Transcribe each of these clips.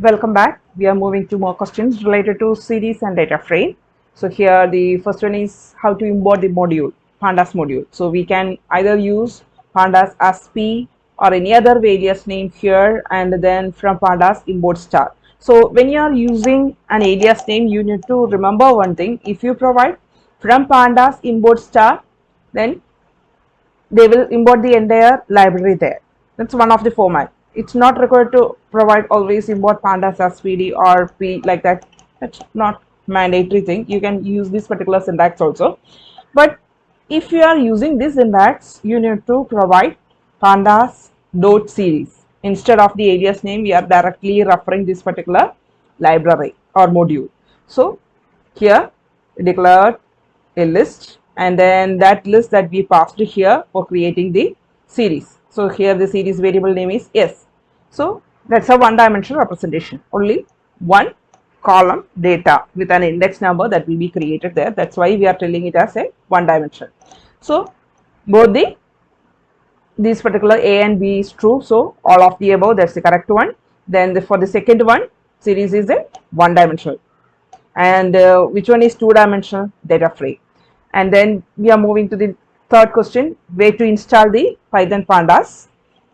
Welcome back. We are moving to more questions related to series and data frame. So here the first one is how to import the module, pandas module. So we can either use pandas as p or any other alias name here, and then from pandas import star. So when you are using an alias name, you need to remember one thing. If you provide from pandas import star, then they will import the entire library there. That's one of the format. It's not required to provide always import pandas as pd or p like that. That's not mandatory thing. You can use this particular syntax also. But if you are using this syntax, you need to provide pandas dot series instead of the alias name. We are directly referring this particular library or module. So here declared a list, and then that list that we passed here for creating the series. So here the series variable name is s. So that's a one dimensional representation, only one column data with an index number that will be created there. That's why we are telling it as a one dimension. So both this particular a and b is true, so all of the above, that's the correct one. Then for the second one, series is a one dimensional, and which one is two dimensional? Data frame. And then we are moving to the third question, where to install the Python pandas.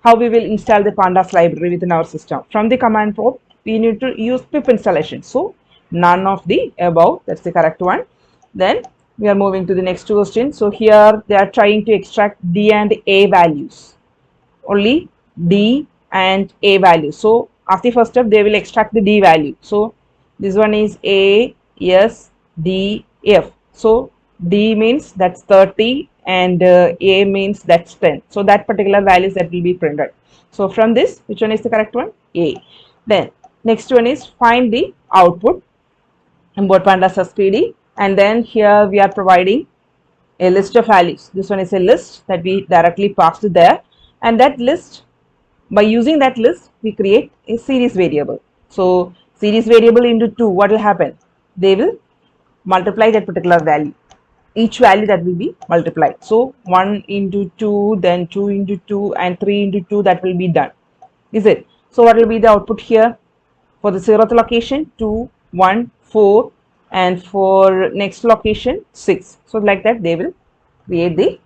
How we will install the pandas library within our system? From the command prompt, we need to use pip installation. So none of the above, that's the correct one. Then we are moving to the next question. So here they are trying to extract d and a values, only d and a value. So after the first step, they will extract the d value. So this one is a, s, d, f. So d means that's 30 and a means that's 10. So that particular values that will be printed. So from this, which one is the correct one? A. Then next one is find the output, import pandas as pd, and then here we are providing a list of values. This one is a list that we directly passed there, and that list, by using that list, we create a series variable. So series variable into 2, what will happen? They will multiply that particular value. Each value that will be multiplied. So 1 into 2, then 2 into 2, and 3 into 2, that will be done. Is it? So what will be the output here? For the 0th location, 2, 1, 4, and for next location, 6. So like that, they will create the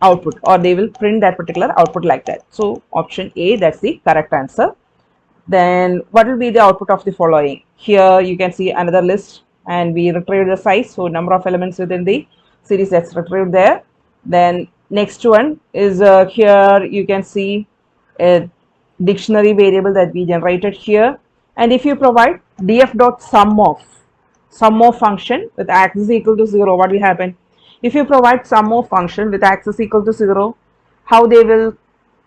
output, or they will print that particular output like that. So option A, that's the correct answer. Then what will be the output of the following? Here you can see another list, and we retrieve the size, so number of elements within the series, that's retrieved there. Then next one is here you can see a dictionary variable that we generated here, and if you provide df dot sum of function with axis equal to 0, what will happen? If you provide sum of function with axis equal to 0, how they will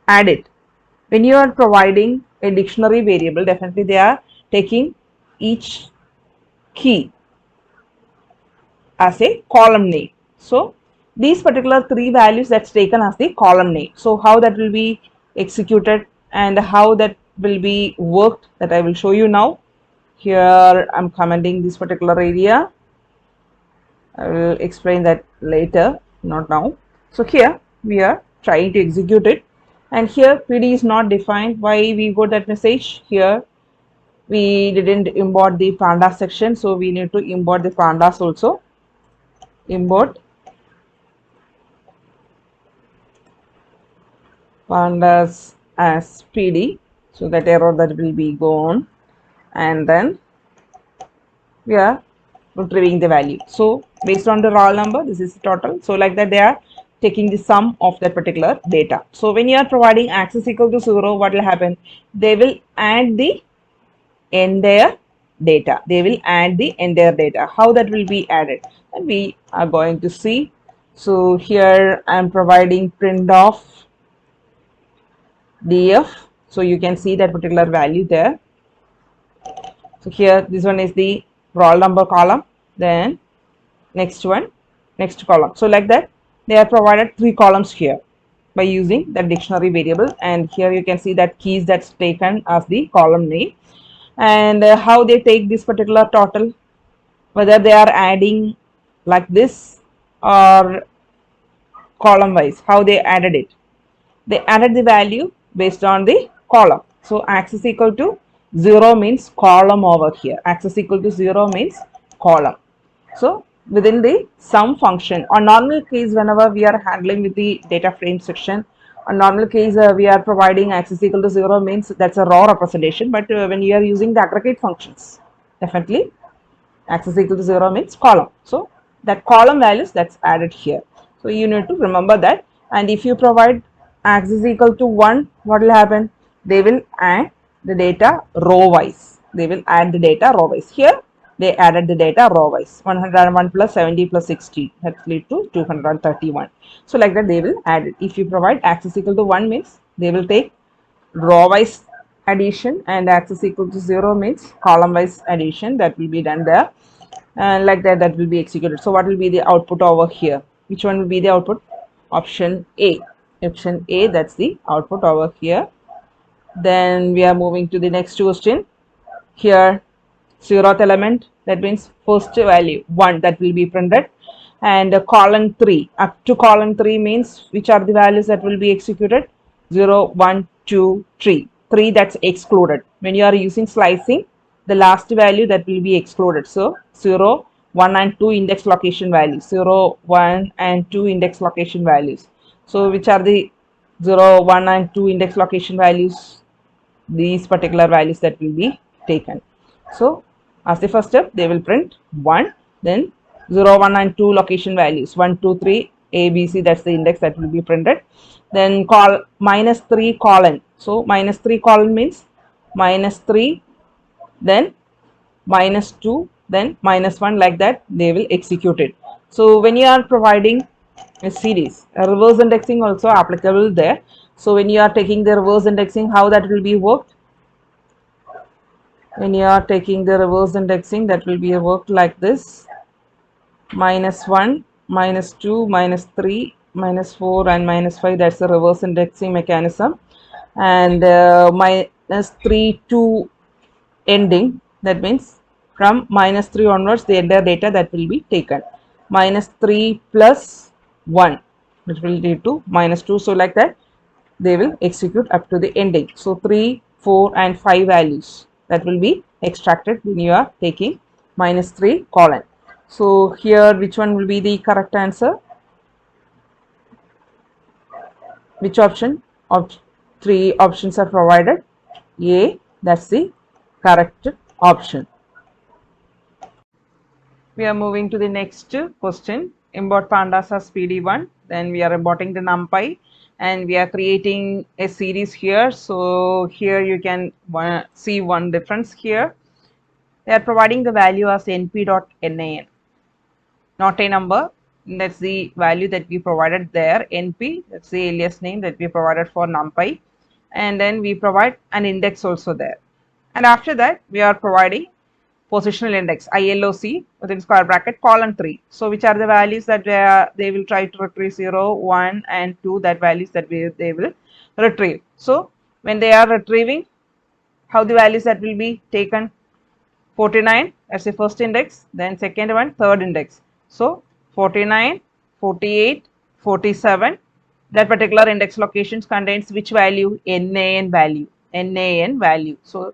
add it? When you are providing a dictionary variable, definitely they are taking each key as a column name. So these particular three values, that's taken as the column name. So how that will be executed and how that will be worked, that I will show you now. Here I'm commenting this particular area. I will explain that later, not now. So here we are trying to execute it, and here PD is not defined. Why we got that message? Here we didn't import the pandas section, so we need to import the pandas also. Import pandas as PD, so that error that will be gone, and then we are retrieving the value. So based on the raw number, this is the total. So like that, they are taking the sum of that particular data. So when you are providing axis equal to 0, what will happen? They will add the entire data. They will add the entire data. How that will be added? And we are going to see. So here I am providing print of df. So you can see that particular value there. So here this one is the roll number column, then next one, next column. So like that, they are provided 3 columns here by using the dictionary variable, and here you can see that keys that's taken as the column name, and how they take this particular total, whether they are adding like this or column wise. How they added the value based on the column. So axis equal to 0 means column over here. Access equal to 0 means column. So within the sum function, on normal case, whenever we are handling with the data frame section, on normal case we are providing access equal to 0 means that's a raw representation, but when you are using the aggregate functions, definitely access equal to 0 means column. So that column values that's added here. So you need to remember that. And if you provide access equal to 1, what will happen? They will add the data row wise. They will add the data row wise. Here they added the data row wise. 101 plus 70 plus 60 that lead to 231. So like that they will add it. If you provide access equal to 1 means they will take row wise addition, and access equal to 0 means column wise addition, that will be done there, and like that that will be executed. So what will be the output over here? Which one will be the output? Option A. Option A, that's the output over here. Then we are moving to the next question. Here, zeroth element, that means first value 1, that will be printed, and column 3 up to column 3 means which are the values that will be executed? 0, 1, 2, 3. 3 that's excluded. When you are using slicing, the last value that will be excluded. So 0, 1 and 2 index location values. 0, 1 and 2 index location values. So which are the 0, 1 and 2 index location values? These particular values that will be taken. So as the first step, they will print 1, then 0, 1 and 2 location values 1, 2, 3, A, B, C, that's the index that will be printed. Then call minus 3 colon. So minus 3 colon means minus 3, then minus 2, then minus 1, like that they will execute it. So when you are providing a series, a reverse indexing also applicable there. So when you are taking the reverse indexing, how that will be worked? When you are taking the reverse indexing, that will be worked like this: minus 1, minus 2, minus 3, minus 4 and minus 5. That's the reverse indexing mechanism. And minus 3 to ending, that means from minus 3 onwards the entire data that will be taken. Minus 3 plus 1, which will lead to minus 2. So like that they will execute up to the ending. So 3, 4 and 5 values that will be extracted when you are taking minus 3 colon. So here which one will be the correct answer? Which option of 3 options are provided? A, that's the correct option. We are moving to the next question. Import pandas as PD1. Then we are importing the NumPy, and we are creating a series here. So here you can see one difference here. They are providing the value as np.nan, not a number. That's the value that we provided there. Np, that's the alias name that we provided for NumPy, and then we provide an index also there. And after that we are providing positional index ILOC within square bracket colon 3. So which are the values that they will try to retrieve? 0, 1 and 2, that values that they will retrieve. So when they are retrieving, how the values that will be taken? 49 as the first index, then second one, third index. So 49, 48, 47, that particular index locations contains which value? NaN value, NaN value. So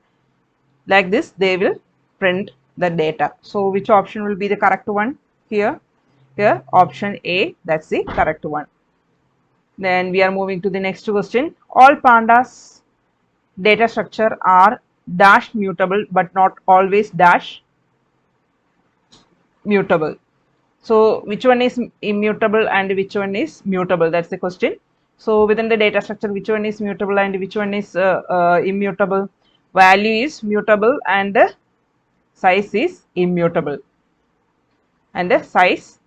like this they will print the data. So which option will be the correct one here? Here option A, that's the correct one. Then we are moving to the next question. All pandas data structure are dash mutable but not always dash mutable. So which one is immutable and which one is mutable? That's the question. So within the data structure, which one is mutable and which one is immutable? Value is mutable and the size is immutable, and the size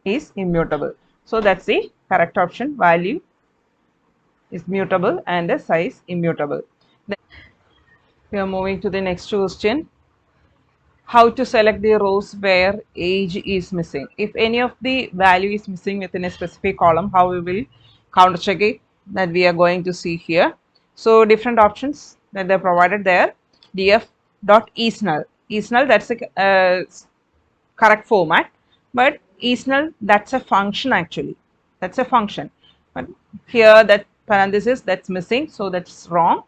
is immutable. So that's the correct option. Value is mutable and the size immutable. Then we are moving to the next question. How to select the rows where age is missing? If any of the value is missing within a specific column, how we will counter check it? That we are going to see here. So different options that they are provided there. df.isNull. isNull, that's a correct format, but isNull, that's a function actually. That's a function. But here that parenthesis that's missing, so that's wrong.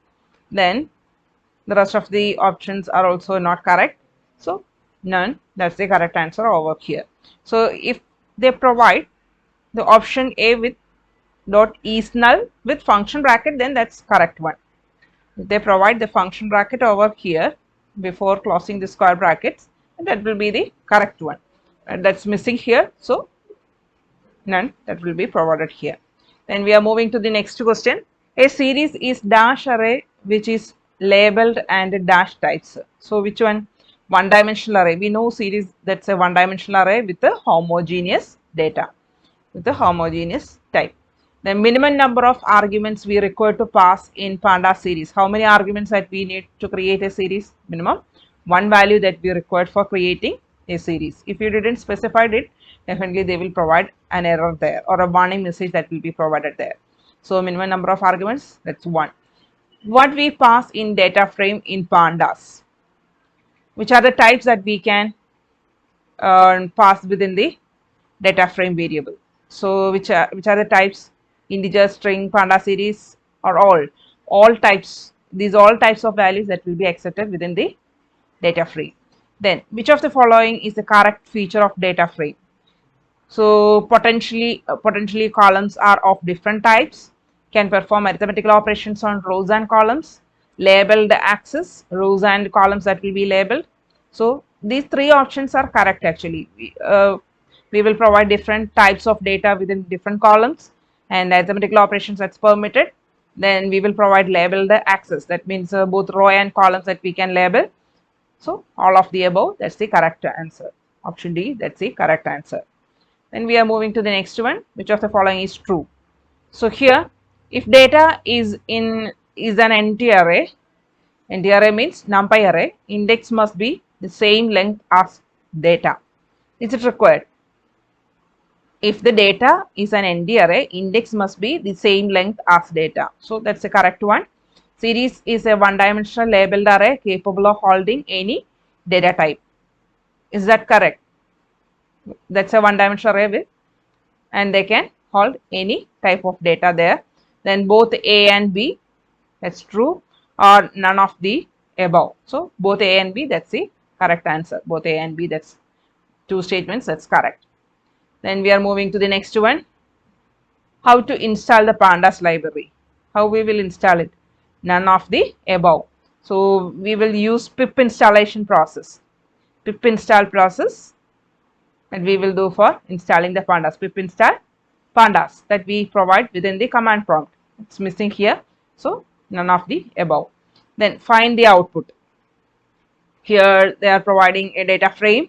Then The rest of the options are also not correct. So none, that's the correct answer over here. So if they provide the option A with dot is null with function bracket, then that's correct one. If they provide the function bracket over here before closing the square brackets, that will be the correct one. And that's missing here, so none, that will be provided here. Then we are moving to the next question. A series is dash array which is labeled and dash types. So which one? One dimensional array. We know series, that's a one dimensional array with a homogeneous data, with a homogeneous type. The minimum number of arguments we require to pass in Pandas series. How many arguments that we need to create a series? Minimum one value that we required for creating a series. If you didn't specify it, definitely they will provide an error there or a warning message that will be provided there. So minimum number of arguments, that's one. What we pass in data frame in Pandas? Which are the types that we can pass within the data frame variable? So which are the types? Integer, string, Pandas series, or all types. These all types of values that will be accepted within the data frame. Then which of the following is the correct feature of data frame? So potentially columns are of different types, can perform arithmetical operations on rows and columns, labeled axis, rows and columns that will be labeled. So these three options are correct actually. We will provide different types of data within different columns and arithmetical operations that's permitted. Then we will provide labeled axis, that means both row and columns that we can label. So all of the above, that's the correct answer. Option D, that's the correct answer. Then we are moving to the next one. Which of the following is true? So here, if data is an empty array means numpy array, index must be the same length as data. Is it required? If the data is an empty array, index must be the same length as data. So that's the correct one. Series is a one-dimensional labeled array capable of holding any data type. Is that correct? That's a one-dimensional array with, and they can hold any type of data there. Then both A and B, that's true, or none of the above. So both A and B, that's the correct answer. Both A and B, that's two statements, that's correct. Then we are moving to the next one. How to install the Pandas library? How we will install it? None of the above. So we will use pip installation process. Pip install process that we will do for installing the Pandas. Pip install Pandas that we provide within the command prompt. It's missing here. So none of the above. Then find the output. Here they are providing a data frame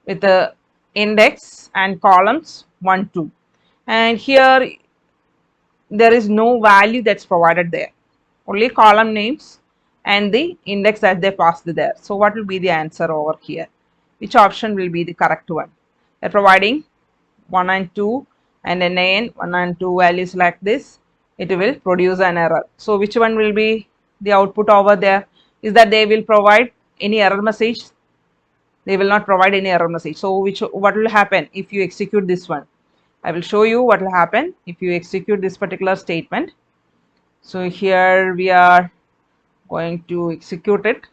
with the index and columns 1, 2. And here there is no value that's provided there. Only column names and the index that they passed there. So what will be the answer over here? Which option will be the correct one? They're providing 1 and 2 and NaN 1 and 2 values like this. It will produce an error. So which one will be the output over there? Is that they will provide any error message? They will not provide any error message. So what will happen if you execute this one? I will show you what will happen if you execute this particular statement. So here we are going to execute it.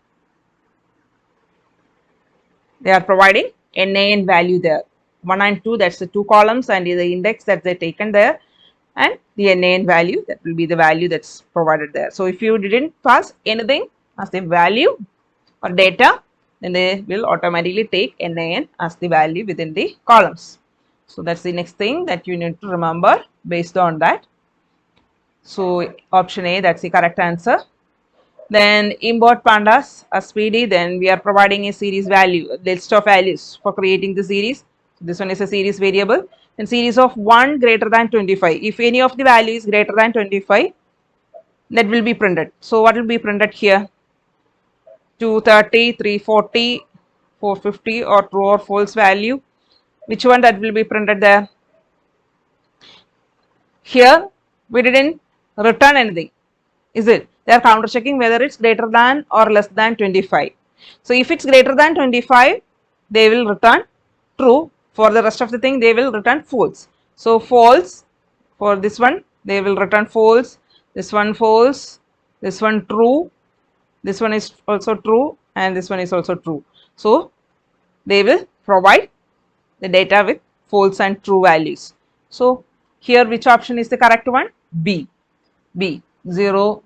They are providing NaN value there. 1 and 2, that's the two columns, and the index that they taken there, and the NaN value, that will be the value that's provided there. So if you didn't pass anything as the value or data, then they will automatically take NaN as the value within the columns. So that's the next thing that you need to remember based on that. So option A, that's the correct answer. Then import Pandas as PD, then we are providing a series value, list of values for creating the series. This one is a series variable. Then series of 1 greater than 25. If any of the value is greater than 25, that will be printed. So what will be printed here? 230, 340, 450, or true or false value. Which one that will be printed there? Here we didn't return anything, is it? They are counter checking whether it's greater than or less than 25. So if it's greater than 25, they will return true. For the rest of the thing, they will return false. So false for this one, they will return false. This one false. This one true. this one is also true, and this one is also true. So they will provide the data with false and true values. So here which option is the correct one? B. 0,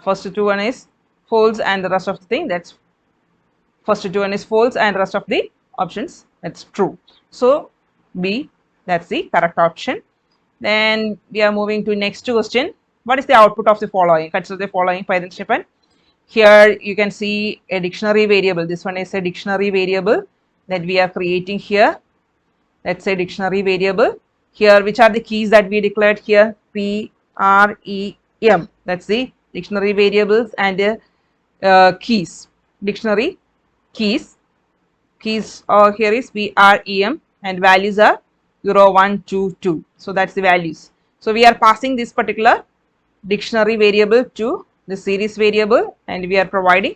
first two one is false and the rest of the thing, that's first two one is false and rest of the options that's true. So B, that's the correct option. Then we are moving to next question. What is the output of the following? Consider the following Python. Here you can see a dictionary variable. This one is a dictionary variable that we are creating here. Let's say dictionary variable. Here, which are the keys that we declared here? P, R, E, M. That's the dictionary variables and keys. Dictionary keys. Keys here is P, R, E, M, and values are 0, 1, 2, 2. So that's the values. So we are passing this particular dictionary variable to the series variable, and we are providing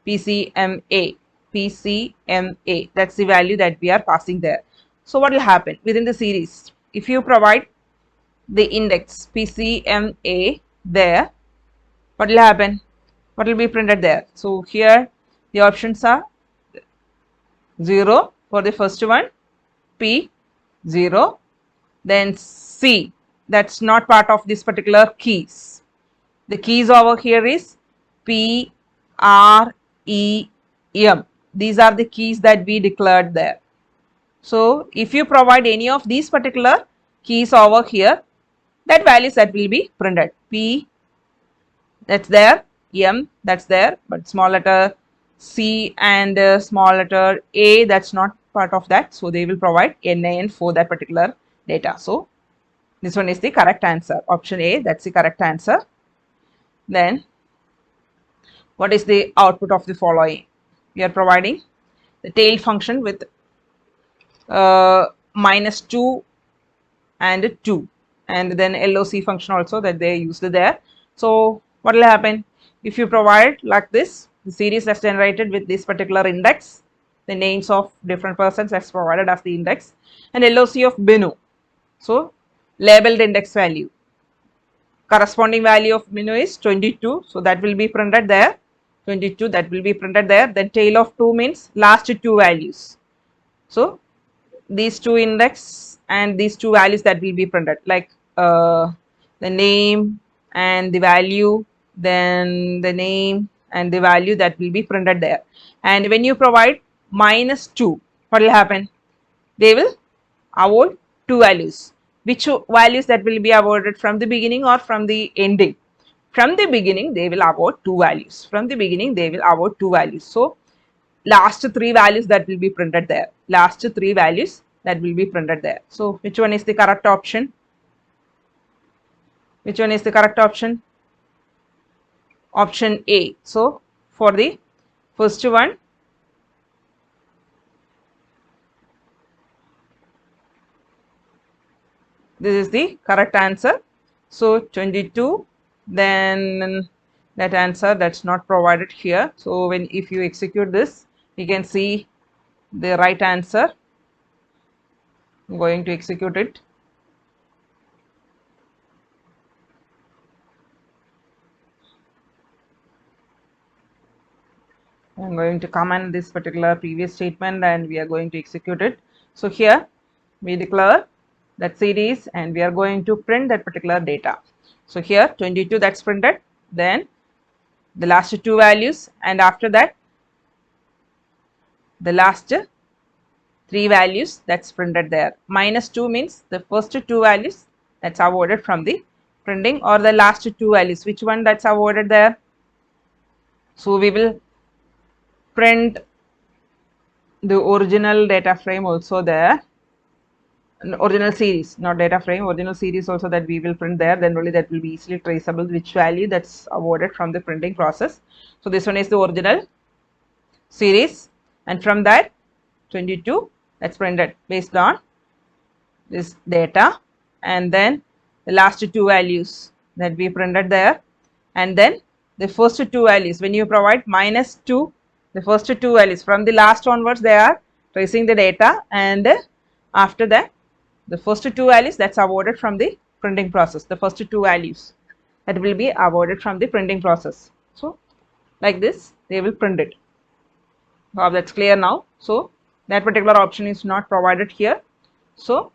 PCMA. PCMA, that's the value that we are passing there. So what will happen within the series? If you provide the index PCMA there, what will happen? What will be printed there? So here the options are 0 for the first one, P 0, then C, that's not part of this particular keys. The keys over here is P, R, E, M. These are the keys that we declared there. So if you provide any of these particular keys over here, that values that will be printed. P, that's there, M, that's there, but small letter C and small letter A, that's not part of that. So they will provide NaN for that particular data. So this one is the correct answer. Option A, that's the correct answer. Then what is the output of the following? We are providing the tail function with -2 and 2, and then LOC function also that they used there. So what will happen if you provide like this? The series that's generated with this particular index, the names of different persons that's provided as the index, and LOC of Binu. So labeled index value, corresponding value of Binu is 22, so that will be printed there. 22, that will be printed there. Then tail of 2 means last two values. So these two index and these two values that will be printed, like the name and the value, then the name and the value that will be printed there. And when you provide -2, what will happen? They will avoid two values. Which values that will be avoided, from the beginning or from the ending? From the beginning they will avoid two values. From the beginning they will avoid two values. So last three values that will be printed there. Last three values that will be printed there. So which one is the correct option? Which one is the correct option? Option A. So for the first one, this is the correct answer. So 22, then that answer that's not provided here. So when if you execute this, you can see the right answer. I'm going to execute it. I'm going to comment this particular previous statement and we are going to execute it. So here we declare that series and we are going to print that particular data. So here 22 that's printed, then the last two values, and after that the last three values that's printed there. -2 means the first two values that's avoided from the printing, or the last two values, which one that's avoided there? So we will print the original data frame also there, original series, not data frame, original series also that we will print there. Then only that will be easily traceable which value that's avoided from the printing process. So this one is the original series, and from that 22 that's printed based on this data, and then the last two values that we printed there, and then the first two values when you provide -2, the first two values from the last onwards they are tracing the data, and after that the first two values that's avoided from the printing process, the first two values that will be avoided from the printing process. So like this, they will print it. That's clear now. So that particular option is not provided here, so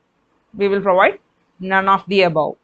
we will provide none of the above.